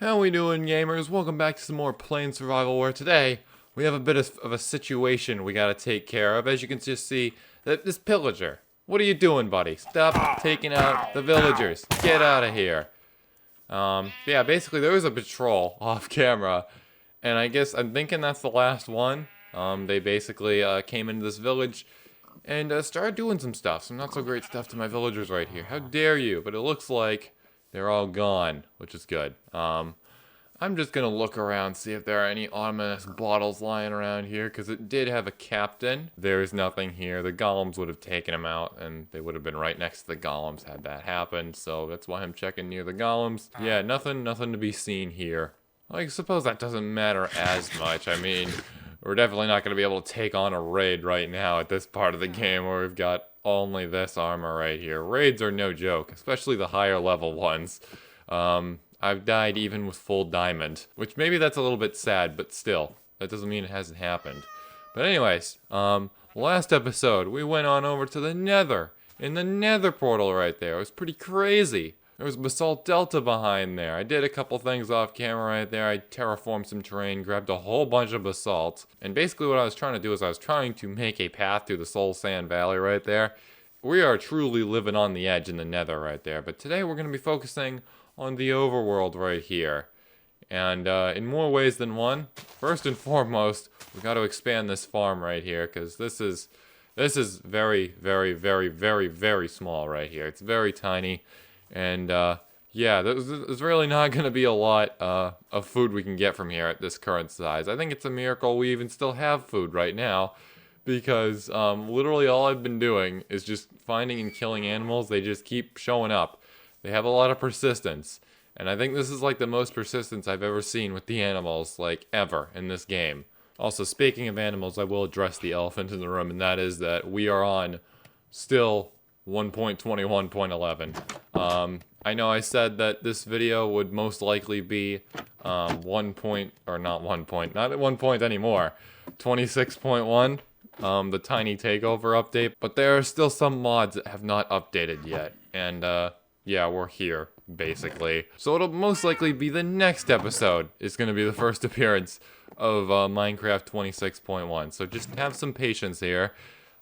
How we doing, gamers? Welcome back to some more Plane Survival, where today we have a bit of a situation we gotta take care of. As you can just see, this pillager. What are you doing, buddy? Stop taking out the villagers. Get out of here. Yeah, basically there was a patrol off camera, and I guess I'm thinking that's the last one. They basically came into this village and started doing some stuff, some not so great stuff to my villagers right here. How dare you? But it looks like they're all gone, which is good. I'm just gonna look around, see if there are any ominous bottles lying around here, because it did have a captain. There's nothing here. The golems would have taken him out, and they would have been right next to the golems had that happened, so that's why I'm checking near the golems. Yeah, nothing to be seen here. I suppose that doesn't matter as much. I mean, we're definitely not going to be able to take on a raid right now at this part of the game where we've got only this armor right here. Raids are no joke, especially the higher level ones. I've died even with full diamond, which maybe that's a little bit sad, but still, that doesn't mean it hasn't happened. But anyways, last episode, we went on over to the Nether, in the Nether portal right there. It was pretty crazy. There was Basalt Delta behind there. I did a couple things off camera right there. I terraformed some terrain, grabbed a whole bunch of basalt. And basically what I was trying to do is I was trying to make a path through the Soul Sand Valley right there. We are truly living on the edge in the Nether right there. But today we're going to be focusing on the overworld right here. And in more ways than one. First and foremost, we got to expand this farm right here, because this is very, very, very, very, very small right here. It's very tiny. And yeah, there's really not going to be a lot of food we can get from here at this current size. I think it's a miracle we even still have food right now, because literally all I've been doing is just finding and killing animals. They just keep showing up. They have a lot of persistence, and I think this is like the most persistence I've ever seen with the animals, like ever in this game. Also, speaking of animals, I will address the elephant in the room, and that is that we are on still 1.21.11. I know I said that this video would most likely be not at 1 point anymore, 26.1, the tiny takeover update, but there are still some mods that have not updated yet, and yeah, we're here, basically. So it'll most likely be the next episode is going to be the first appearance of Minecraft 26.1, so just have some patience here.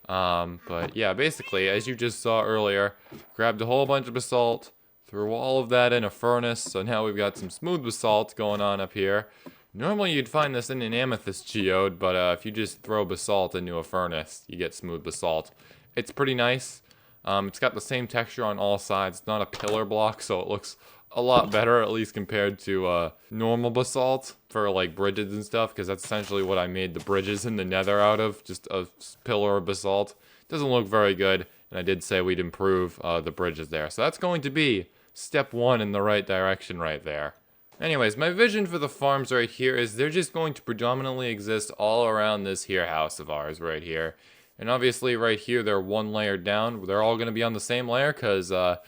But yeah, basically, as you just saw earlier, grabbed a whole bunch of basalt, threw all of that in a furnace, so now we've got some smooth basalt going on up here. Normally you'd find this in an amethyst geode, but if you just throw basalt into a furnace, you get smooth basalt. It's pretty nice. It's got the same texture on all sides. It's not a pillar block, so it looks a lot better, at least compared to normal basalt for like bridges and stuff, because that's essentially what I made the bridges in the Nether out of, just a pillar of basalt. Doesn't look very good, and I did say we'd improve the bridges there. So that's going to be step one in the right direction right there. Anyways, my vision for the farms right here is they're just going to predominantly exist all around this here house of ours right here. And obviously right here they're one layer down. They're all going to be on the same layer because I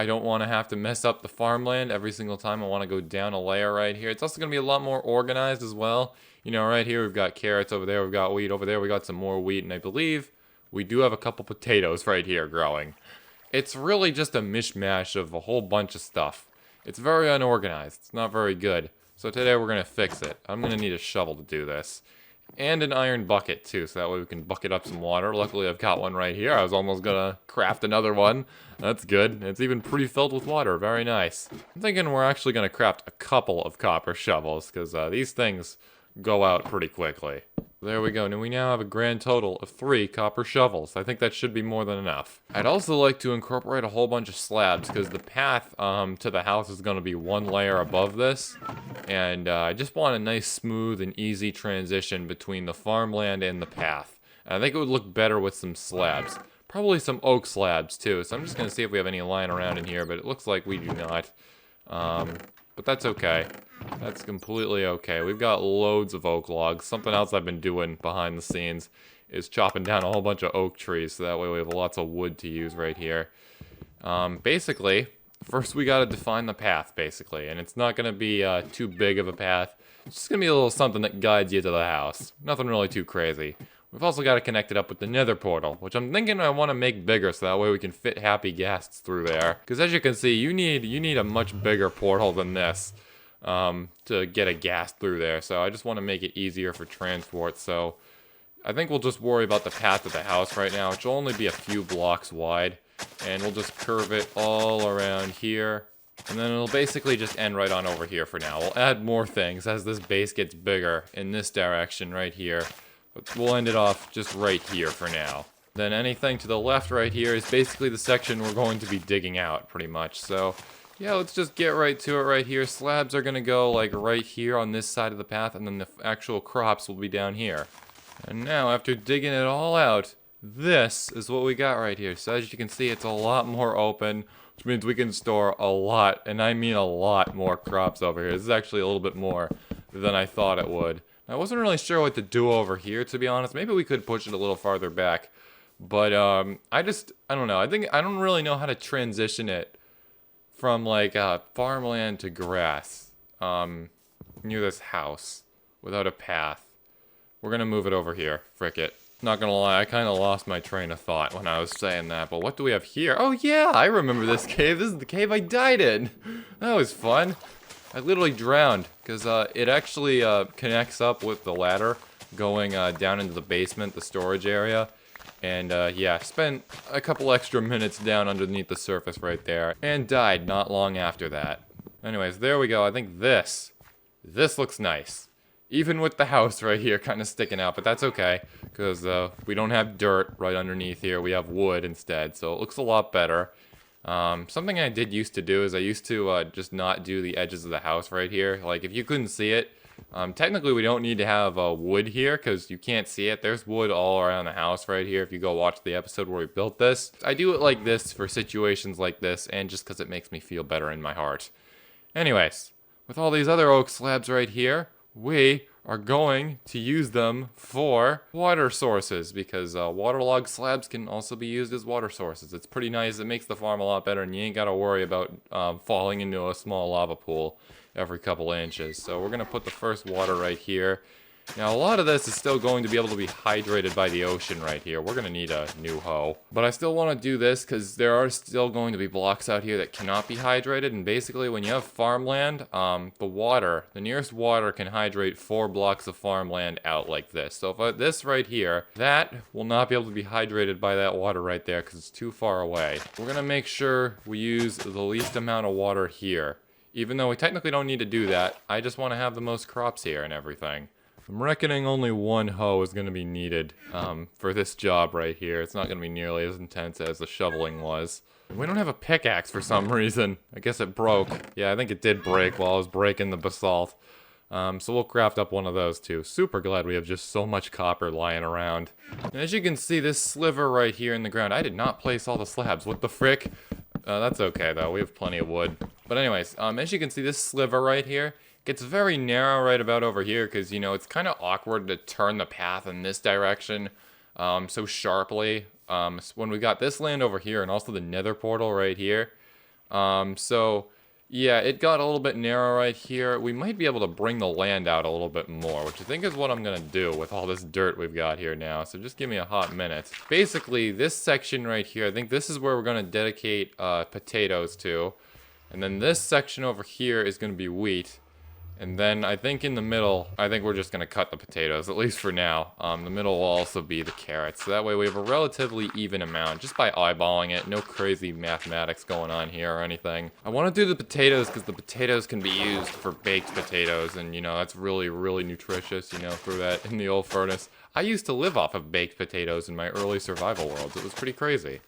don't want to have to mess up the farmland every single time I want to go down a layer right here. It's also going to be a lot more organized as well. You know, right here we've got carrots, over there we've got wheat, over there we got some more wheat, and I believe we do have a couple potatoes right here growing. It's really just a mishmash of a whole bunch of stuff. It's very unorganized. It's not very good. So today we're going to fix it. I'm going to need a shovel to do this. And an iron bucket too, so that way we can bucket up some water. Luckily I've got one right here. I was almost gonna craft another one. That's good. It's even pre-filled with water. Very nice. I'm thinking we're actually gonna craft a couple of copper shovels, because these things go out pretty quickly. There we go. Now we now have a grand total of 3 copper shovels. I think that should be more than enough. I'd also like to incorporate a whole bunch of slabs, because the path to the house is going to be one layer above this. And I just want a nice, smooth, and easy transition between the farmland and the path. And I think it would look better with some slabs. Probably some oak slabs, too. So I'm just going to see if we have any lying around in here, but it looks like we do not. But that's okay. That's completely okay. We've got loads of oak logs. Something else I've been doing behind the scenes is chopping down a whole bunch of oak trees, so that way we have lots of wood to use right here. Basically, first we gotta define the path, basically, and it's not gonna be too big of a path. It's just gonna be a little something that guides you to the house. Nothing really too crazy. We've also got to connect it up with the Nether portal, which I'm thinking I want to make bigger so that way we can fit happy guests through there. Because as you can see, you need a much bigger portal than this. to get a gas through there. So I just want to make it easier for transport. So I think we'll just worry about the path to the house right now, which will only be a few blocks wide. And we'll just curve it all around here. And then it'll basically just end right on over here for now. We'll add more things as this base gets bigger in this direction right here. But we'll end it off just right here for now. Then anything to the left right here is basically the section we're going to be digging out pretty much. So yeah, let's just get right to it right here. Slabs are going to go like right here on this side of the path, and then the actual crops will be down here. And now after digging it all out, this is what we got right here. So as you can see, it's a lot more open, which means we can store a lot, and I mean a lot more crops over here. This is actually a little bit more than I thought it would. I wasn't really sure what to do over here, to be honest. Maybe we could push it a little farther back. But I don't know. I don't really know how to transition it from like farmland to grass near this house without a path. We're gonna move it over here. Frick it. Not gonna lie, I kind of lost my train of thought when I was saying that. But what do we have here? Oh yeah, I remember this cave. This is the cave I died in. That was fun. I literally drowned because it actually connects up with the ladder going down into the basement, the storage area. And yeah, spent a couple extra minutes down underneath the surface right there and died not long after that. Anyways, there we go. I think this looks nice. Even with the house right here kind of sticking out, but that's okay because we don't have dirt right underneath here. We have wood instead, so it looks a lot better. Something I did used to do is I used to just not do the edges of the house right here. Like if you couldn't see it, technically we don't need to have wood here because you can't see it. There's wood all around the house right here if you go watch the episode where we built this. I do it like this for situations like this and just because it makes me feel better in my heart. Anyways, with all these other oak slabs right here, we are going to use them for water sources because waterlogged slabs can also be used as water sources. It's pretty nice. It makes the farm a lot better and you ain't got to worry about falling into a small lava pool every couple inches. So we're going to put the first water right here. Now a lot of this is still going to be able to be hydrated by the ocean right here. We're going to need a new hoe. But I still want to do this because there are still going to be blocks out here that cannot be hydrated. And basically when you have farmland, the nearest water can hydrate 4 blocks of farmland out like this. So if this right here, that will not be able to be hydrated by that water right there because it's too far away. We're going to make sure we use the least amount of water here. Even though we technically don't need to do that, I just want to have the most crops here and everything. I'm reckoning only one hoe is going to be needed for this job right here. It's not going to be nearly as intense as the shoveling was. We don't have a pickaxe for some reason. I guess it broke. Yeah, I think it did break while I was breaking the basalt. So we'll craft up one of those too. Super glad we have just so much copper lying around. And as you can see, this sliver right here in the ground, I did not place all the slabs. What the frick? That's okay though, we have plenty of wood. But anyways, as you can see, this sliver right here gets very narrow right about over here because, you know, it's kind of awkward to turn the path in this direction so sharply. When we got this land over here and also the Nether portal right here. So yeah, it got a little bit narrow right here. We might be able to bring the land out a little bit more, which I think is what I'm going to do with all this dirt we've got here now. So just give me a hot minute. Basically, this section right here, I think this is where we're going to dedicate potatoes to. And then this section over here is going to be wheat. And then I think in the middle, I think we're just going to cut the potatoes, at least for now. The middle will also be the carrots. So that way we have a relatively even amount, just by eyeballing it. No crazy mathematics going on here or anything. I want to do the potatoes because the potatoes can be used for baked potatoes. And, you know, that's really, really nutritious, you know, throw that in the old furnace. I used to live off of baked potatoes in my early survival worlds. It was pretty crazy.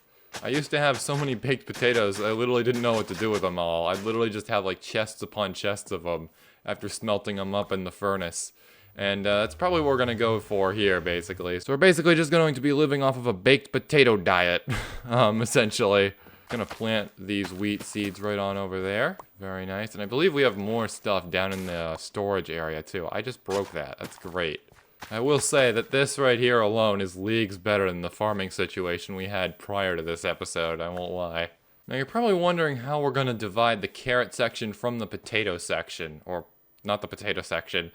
I used to have so many baked potatoes, I literally didn't know what to do with them all. I'd literally just have like chests upon chests of them after smelting them up in the furnace. And that's probably what we're going to go for here, basically. So we're basically just going to be living off of a baked potato diet, essentially. Gonna plant these wheat seeds right on over there. Very nice. And I believe we have more stuff down in the storage area, too. I just broke that. That's great. I will say that this right here alone is leagues better than the farming situation we had prior to this episode, I won't lie. Now you're probably wondering how we're going to divide the carrot section from the potato section. Or, not the potato section.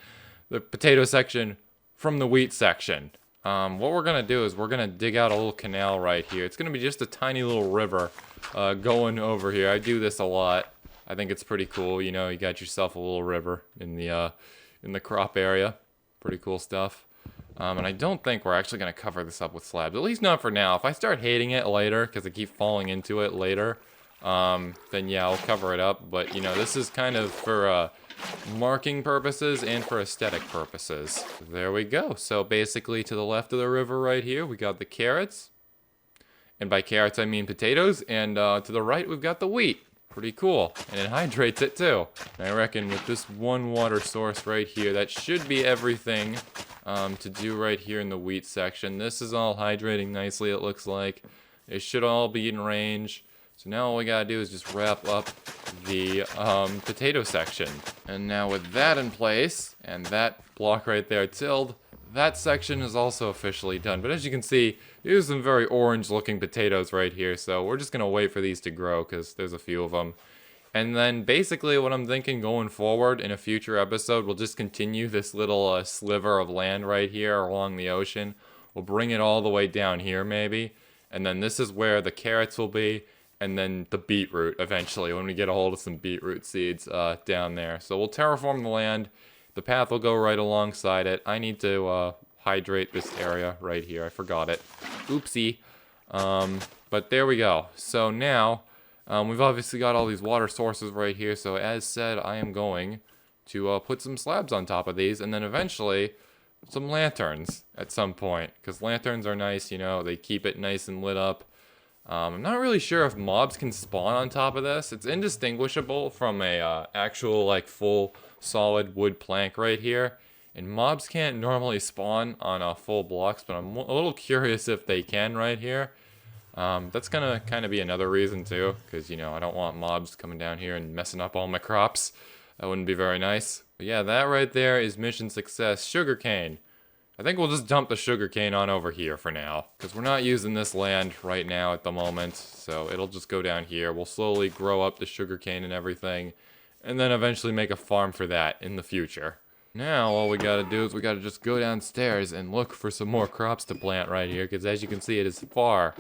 The potato section from the wheat section. What we're going to do is we're going to dig out a little canal right here. It's going to be just a tiny little river going over here. I do this a lot. I think it's pretty cool. You know, you got yourself a little river in the crop area. Pretty cool stuff. And I don't think we're actually going to cover this up with slabs. At least not for now. If I start hating it later, because I keep falling into it later, then yeah, I'll cover it up. But, you know, this is kind of for marking purposes and for aesthetic purposes. There we go. So basically to the left of the river right here, we got the carrots. And by carrots, I mean potatoes. And to the right, we've got the wheat. Pretty cool. And it hydrates it too. And I reckon with this one water source right here, that should be everything to do right here in the wheat section. This is all hydrating nicely, it looks like. It should all be in range. So now all we gotta do is just wrap up the potato section. And now with that in place, and that block right there tilled, that section is also officially done. But as you can see, there's some very orange looking potatoes right here. So we're just gonna wait for these to grow because there's a few of them. And then basically what I'm thinking going forward in a future episode, we'll just continue this little sliver of land right here along the ocean. We'll bring it all the way down here maybe. And then this is where the carrots will be. And then the beetroot eventually when we get a hold of some beetroot seeds down there. So we'll terraform the land. The path will go right alongside it. I need to hydrate this area right here. I forgot it. Oopsie. But there we go. So now... we've obviously got all these water sources right here, so as said, I am going to put some slabs on top of these, and then eventually some lanterns at some point, because lanterns are nice, you know, they keep it nice and lit up. I'm not really sure if mobs can spawn on top of this. It's indistinguishable from a actual, like, full solid wood plank right here, and mobs can't normally spawn on full blocks, but I'm a little curious if they can right here. That's gonna kind of be another reason too, because, you know, I don't want mobs coming down here and messing up all my crops. That wouldn't be very nice. But yeah, that right there is mission success. Sugarcane. I think we'll just dump the sugarcane on over here for now, because we're not using this land right now at the moment, so it'll just go down here. We'll slowly grow up the sugarcane and everything, and then eventually make a farm for that in the future. Now, all we gotta do is we gotta just go downstairs and look for some more crops to plant right here, because as you can see, it is far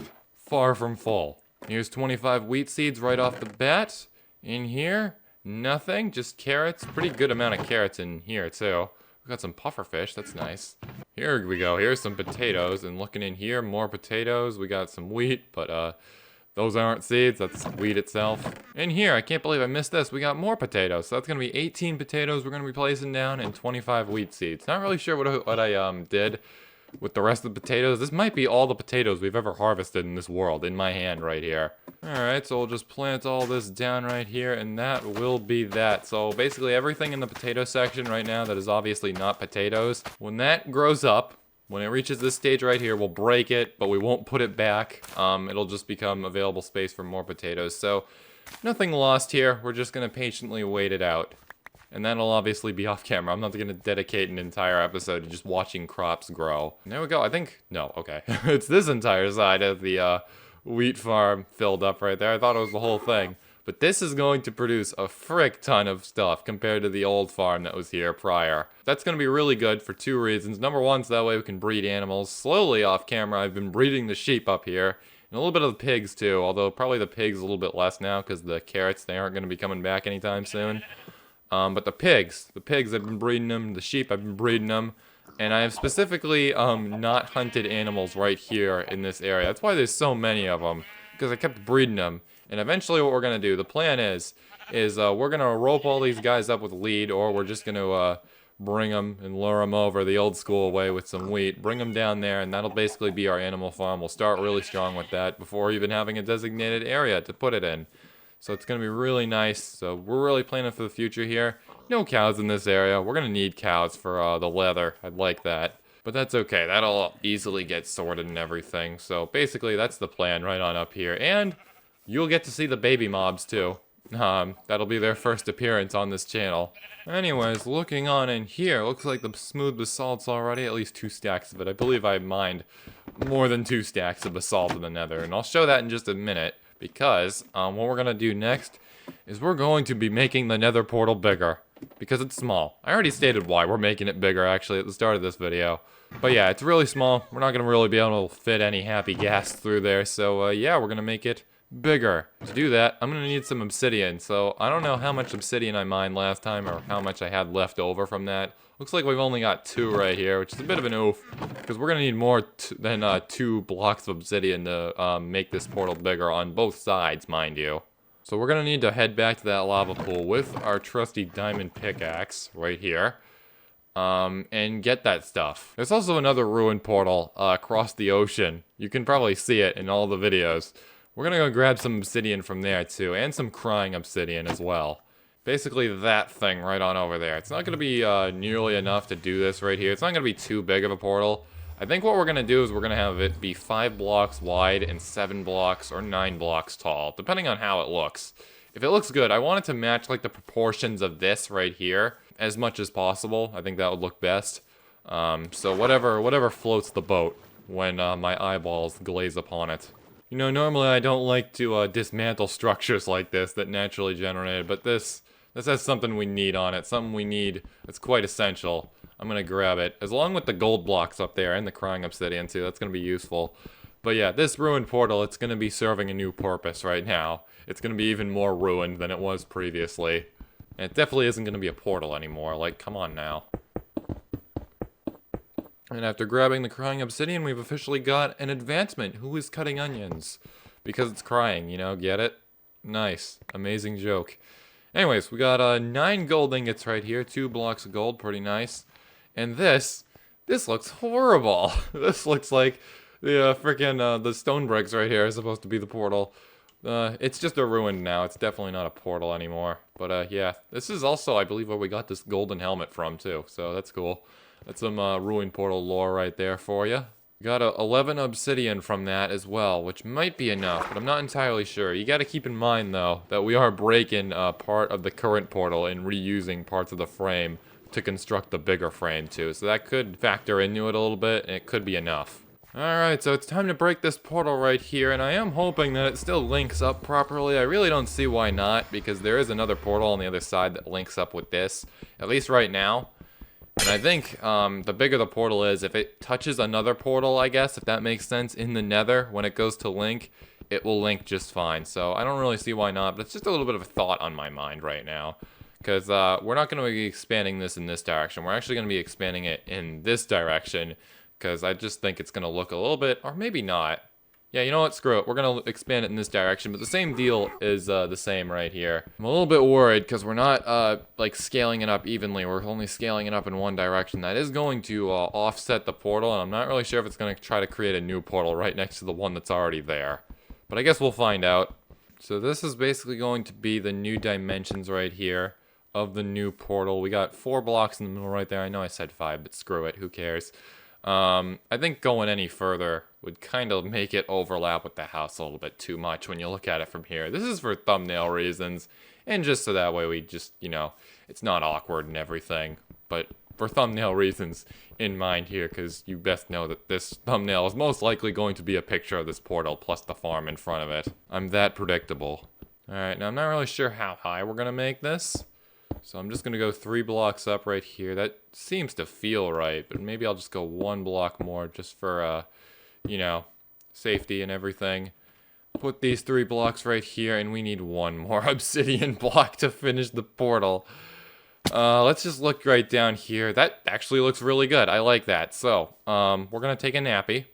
from full. Here's 25 wheat seeds right off the bat. In here, nothing, just carrots. Pretty good amount of carrots in here too. We got some pufferfish, that's nice. Here we go, here's some potatoes, and looking in here, more potatoes. We got some wheat, but those aren't seeds, that's wheat itself. In here, I can't believe I missed this, we got more potatoes. So that's gonna be 18 potatoes we're gonna be placing down and 25 wheat seeds. Not really sure what I did with the rest of the potatoes. This might be all the potatoes we've ever harvested in this world in my hand right here. Alright, so we'll just plant all this down right here, and that will be that. So basically everything in the potato section right now that is obviously not potatoes, when that grows up, when it reaches this stage right here, we'll break it, but we won't put it back. It'll just become available space for more potatoes. So nothing lost here. We're just going to patiently wait it out. And that'll obviously be off camera. I'm not going to dedicate an entire episode to just watching crops grow. And there we go. I think... No, okay. It's this entire side of the wheat farm filled up right there. I thought it was the whole thing. But this is going to produce a frick ton of stuff compared to the old farm that was here prior. That's going to be really good for two reasons. Number one, so that way we can breed animals. Slowly off camera, I've been breeding the sheep up here. And a little bit of the pigs too. Although probably the pigs a little bit less now because the carrots, they aren't going to be coming back anytime soon. But the pigs I've been breeding them, the sheep I've been breeding them, and I have specifically not hunted animals right here in this area. That's why there's so many of them, because I kept breeding them. And eventually what we're going to do, the plan is we're going to rope all these guys up with lead, or we're just going to bring them and lure them over the old school way with some wheat, bring them down there, and that'll basically be our animal farm. We'll start really strong with that before even having a designated area to put it in. So it's going to be really nice. So we're really planning for the future here. No cows in this area. We're going to need cows for the leather. I'd like that. But that's okay. That'll easily get sorted and everything. So basically that's the plan right on up here. And you'll get to see the baby mobs too. That'll be their first appearance on this channel. Anyways, looking on in here, looks like the smooth basalt's already at least 2 stacks of it. I believe I mined more than 2 stacks of basalt in the nether. And I'll show that in just a minute. Because what we're going to do next is we're going to be making the nether portal bigger. Because it's small. I already stated why we're making it bigger actually at the start of this video. But yeah, it's really small. We're not going to really be able to fit any happy ghast through there. So yeah, we're going to make it bigger. To do that, I'm gonna need some obsidian. So I don't know how much obsidian I mined last time or how much I had left over from that. Looks like we've only got 2 right here, which is a bit of an oof, because we're gonna need more than 2 blocks of obsidian to make this portal bigger on both sides, mind you. So we're gonna need to head back to that lava pool with our trusty diamond pickaxe right here. And get that stuff. There's also another ruined portal across the ocean. You can probably see it in all the videos. We're gonna go grab some obsidian from there too, and some crying obsidian as well. Basically that thing right on over there. It's not gonna be nearly enough to do this right here. It's not gonna be too big of a portal. I think what we're gonna do is we're gonna have it be 5 blocks wide and 7 blocks or 9 blocks tall, depending on how it looks. If it looks good, I want it to match like the proportions of this right here as much as possible. I think that would look best. So whatever floats the boat when my eyeballs glaze upon it. You know, normally I don't like to dismantle structures like this that naturally generated, but this has something we need on it. Something we need that's quite essential. I'm gonna grab it, as along with the gold blocks up there and the crying obsidian too. That's gonna be useful. But yeah, this ruined portal, it's gonna be serving a new purpose right now. It's gonna be even more ruined than it was previously. And it definitely isn't gonna be a portal anymore. Like, come on now. And after grabbing the crying obsidian, we've officially got an advancement. Who is cutting onions? Because it's crying, you know, get it? Nice. Amazing joke. Anyways, we got 9 gold ingots right here, 2 blocks of gold, pretty nice. And this looks horrible. This looks like the the stone bricks right here is supposed to be the portal. It's just a ruin now. It's definitely not a portal anymore. But yeah, this is also, I believe, where we got this golden helmet from too. So that's cool. That's some ruined portal lore right there for you. Got 11 obsidian from that as well, which might be enough, but I'm not entirely sure. You got to keep in mind though that we are breaking part of the current portal and reusing parts of the frame to construct the bigger frame too. So that could factor into it a little bit, and it could be enough. Alright, so it's time to break this portal right here, and I am hoping that it still links up properly. I really don't see why not, because there is another portal on the other side that links up with this, at least right now. And I think the bigger the portal is, if it touches another portal, I guess, if that makes sense, in the Nether, when it goes to link, it will link just fine. So I don't really see why not, but it's just a little bit of a thought on my mind right now. Because we're not going to be expanding this in this direction. We're actually going to be expanding it in this direction, because I just think it's going to look a little bit, or maybe not. Yeah, you know what? Screw it. We're going to expand it in this direction, but the same deal is the same right here. I'm a little bit worried because we're not, like, scaling it up evenly. We're only scaling it up in one direction. That is going to offset the portal, and I'm not really sure if it's going to try to create a new portal right next to the one that's already there. But I guess we'll find out. So this is basically going to be the new dimensions right here of the new portal. We got 4 blocks in the middle right there. I know I said 5, but screw it. Who cares? I think going any further would kind of make it overlap with the house a little bit too much when you look at it from here. This is for thumbnail reasons, and just so that way we just, you know, it's not awkward and everything, but for thumbnail reasons in mind here, because you best know that this thumbnail is most likely going to be a picture of this portal plus the farm in front of it. I'm that predictable. Alright, now I'm not really sure how high we're gonna make this. So I'm just going to go 3 blocks up right here. That seems to feel right, but maybe I'll just go 1 block more just for, you know, safety and everything. Put these 3 blocks right here, and we need 1 more obsidian block to finish the portal. Let's just look right down here. That actually looks really good. I like that. So, we're going to take a nappy.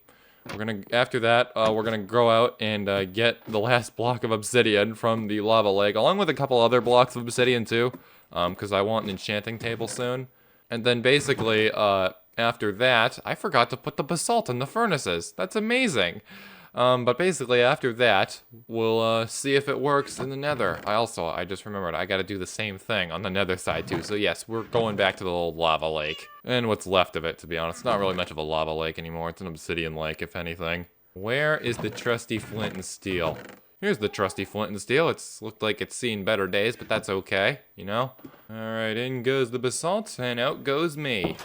After that, we're gonna go out and get the last block of obsidian from the lava lake, along with a couple other blocks of obsidian too, because I want an enchanting table soon. And then basically, after that, I forgot to put the basalt in the furnaces. That's amazing. But basically after that, we'll see if it works in the Nether. I just remembered, I gotta do the same thing on the Nether side too. So yes, we're going back to the old lava lake. And what's left of it, to be honest. It's not really much of a lava lake anymore. It's an obsidian lake, if anything. Where is the trusty flint and steel? Here's the trusty flint and steel. It's looked like it's seen better days, but that's okay, you know? Alright, in goes the basalt, and out goes me.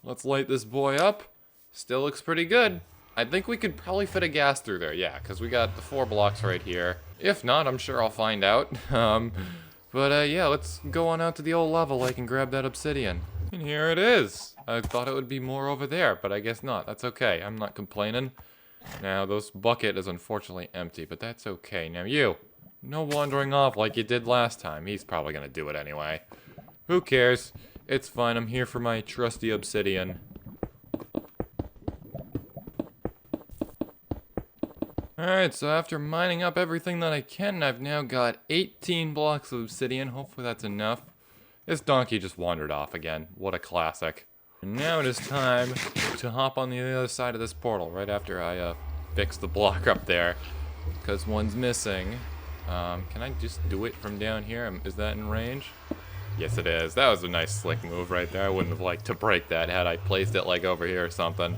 Let's light this boy up. Still looks pretty good. I think we could probably fit a gas through there, yeah, because we got the 4 blocks right here. If not, I'm sure I'll find out. Yeah, let's go on out to the old lava lake and grab that obsidian. And here it is. I thought it would be more over there, but I guess not. That's okay. I'm not complaining. Now, this bucket is unfortunately empty, but that's okay. Now you, no wandering off like you did last time. He's probably gonna do it anyway. Who cares? It's fine. I'm here for my trusty obsidian. Alright, so after mining up everything that I can, I've now got 18 blocks of obsidian. Hopefully that's enough. This donkey just wandered off again. What a classic. And now it is time to hop on the other side of this portal, right after I fix the block up there. Because one's missing. Can I just do it from down here? Is that in range? Yes, it is. That was a nice slick move right there. I wouldn't have liked to break that had I placed it like over here or something.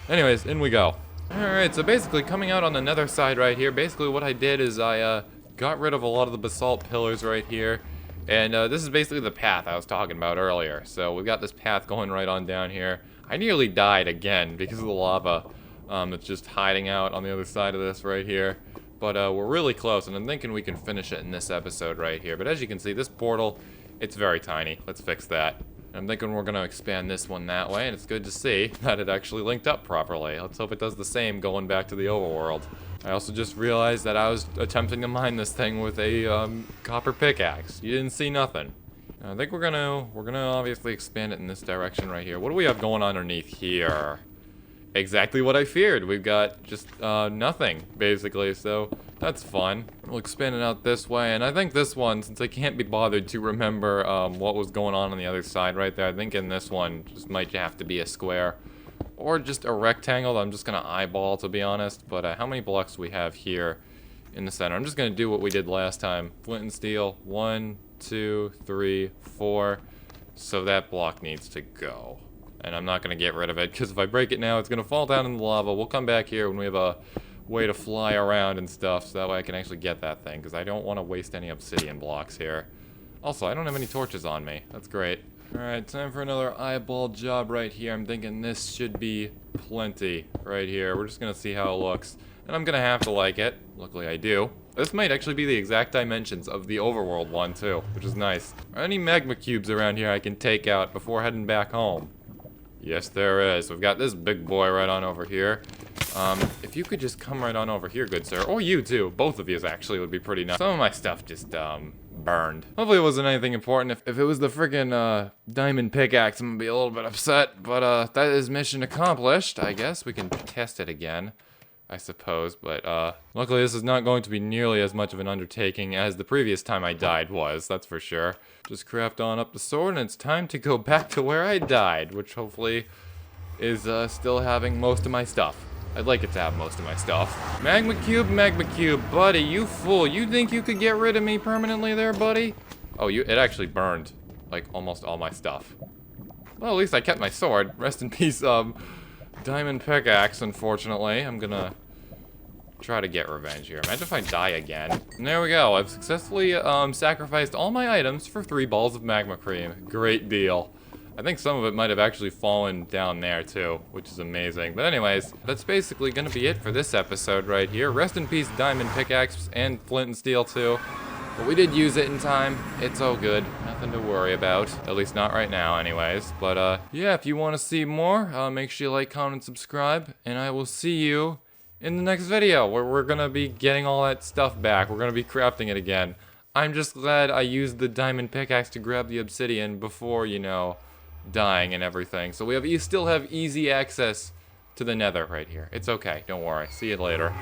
Anyways, in we go. Alright, so basically coming out on the nether side right here, basically what I did is I got rid of a lot of the basalt pillars right here. And this is basically the path I was talking about earlier. So we've got this path going right on down here. I nearly died again because of the lava that's just hiding out on the other side of this right here. But we're really close, and I'm thinking we can finish it in this episode right here. But as you can see, this portal, it's very tiny. Let's fix that. I'm thinking we're going to expand this one that way, and it's good to see that it actually linked up properly. Let's hope it does the same going back to the overworld. I also just realized that I was attempting to mine this thing with a copper pickaxe. You didn't see nothing. I think we're gonna obviously expand it in this direction right here. What do we have going on underneath here? Exactly what I feared. We've got just nothing, basically, so that's fun. We'll expand it out this way, and I think this one, since I can't be bothered to remember what was going on the other side right there, I think in this one just might have to be a square. Or just a rectangle that I'm just gonna eyeball, to be honest. But how many blocks do we have here in the center? I'm just gonna do what we did last time. Flint and steel. 1, 2, 3, 4. So that block needs to go. And I'm not gonna get rid of it, because if I break it now, it's gonna fall down in the lava. We'll come back here when we have a way to fly around and stuff, so that way I can actually get that thing, because I don't want to waste any obsidian blocks here. Also, I don't have any torches on me. That's great. Alright, time for another eyeball job right here. I'm thinking this should be plenty right here. We're just gonna see how it looks. And I'm gonna have to like it. Luckily I do. This might actually be the exact dimensions of the overworld one too, which is nice. Are there any magma cubes around here I can take out before heading back home? Yes, there is. We've got this big boy right on over here. If you could just come right on over here, good sir. Or you too. Both of you actually would be pretty nice. Some of my stuff just, burned. Hopefully it wasn't anything important. If it was the freaking diamond pickaxe, I'm gonna be a little bit upset. But that is mission accomplished. I guess we can test it again, I suppose. But luckily this is not going to be nearly as much of an undertaking as the previous time I died was. That's for sure. Just craft on up the sword, and it's time to go back to where I died, which hopefully is still having most of my stuff. I'd like it to have most of my stuff. Magma cube, buddy, you fool. You think you could get rid of me permanently there, buddy? Oh, it actually burned, like, almost all my stuff. Well, at least I kept my sword. Rest in peace, diamond pickaxe, unfortunately. I'm gonna try to get revenge here. Imagine if I die again. And there we go. I've successfully sacrificed all my items for 3 balls of magma cream. Great deal. I think some of it might have actually fallen down there too, which is amazing. But anyways, that's basically gonna be it for this episode right here. Rest in peace, diamond pickaxe, and flint and steel too. But we did use it in time. It's all good. Nothing to worry about. At least not right now anyways. But yeah, if you want to see more, make sure you like, comment, and subscribe. And I will see you in the next video, where we're gonna be getting all that stuff back. We're gonna be crafting it again. I'm just glad I used the diamond pickaxe to grab the obsidian before, you know, dying and everything. So you still have easy access to the nether right here. It's okay, don't worry. See you later.